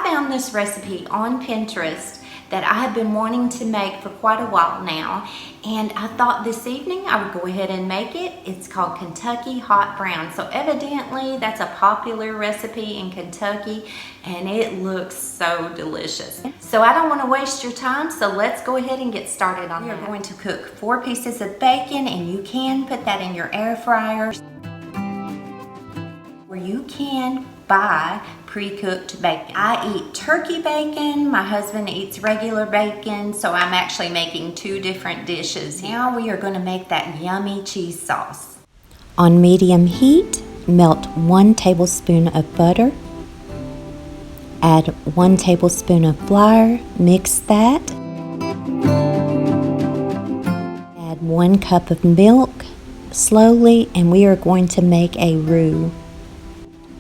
found this recipe on Pinterest that I have been wanting to make for quite a while now, and I thought this evening I would go ahead and make it. It's called Kentucky Hot Brown. So evidently that's a popular recipe in Kentucky, and it looks so delicious. So I don't want to waste your time, so let's go ahead and get started on that. We're going to cook 4 pieces of bacon, and you can put that in your air fryer, or you can buy pre-cooked bacon. I eat turkey bacon, my husband eats regular bacon, so I'm actually making 2 different dishes. Now we are going to make that yummy cheese sauce. On medium heat, melt 1 tablespoon of butter, add 1 tablespoon of flour, mix that, add 1 cup of milk slowly, and we are going to make a roux.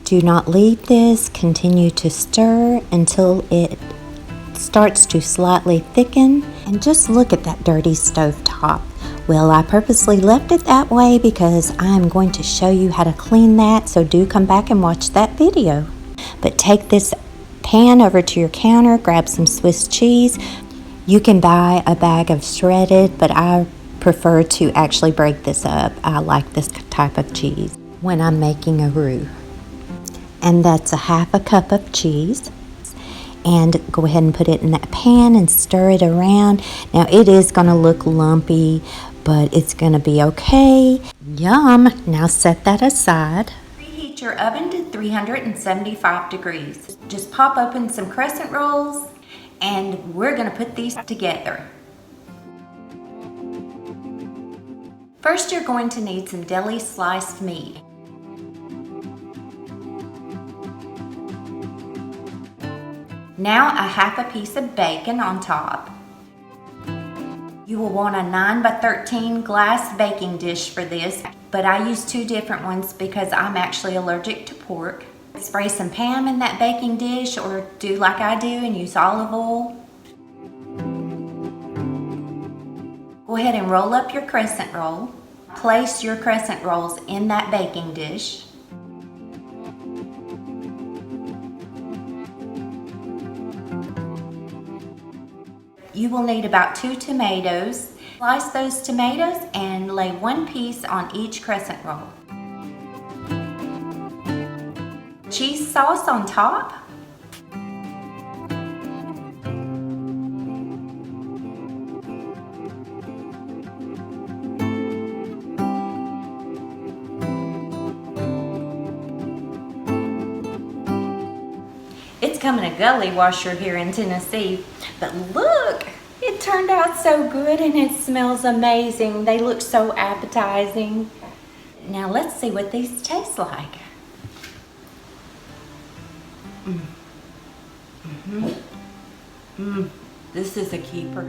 Do not leave this, continue to stir until it starts to slightly thicken, and just look at that dirty stove top. Well, I purposely left it that way because I'm going to show you how to clean that, so do come back and watch that video. But take this pan over to your counter, grab some Swiss cheese. You can buy a bag of shredded, but I prefer to actually break this up. I like this type of cheese when I'm making a roux. And that's a 1/2 cup of cheese, and go ahead and put it in that pan and stir it around. Now it is going to look lumpy, but it's going to be okay. Yum! Now set that aside. Preheat your oven to 375 degrees. Just pop open some crescent rolls, and we're going to put these together. First, you're going to need some deli sliced meat. Now a 1/2 piece of bacon on top. You will want a 9 by 13 glass baking dish for this, but I use 2 different ones because I'm actually allergic to pork. Spray some Pam in that baking dish, or do like I do and use olive oil. Go ahead and roll up your crescent roll. Place your crescent rolls in that baking dish. You will need about 2 tomatoes. Slice those tomatoes and lay 1 piece on each crescent roll. Cheese sauce on top. It's coming a gully washer here in Tennessee, but look, it turned out so good and it smells amazing. They look so appetizing. Now let's see what these taste like. This is a keeper.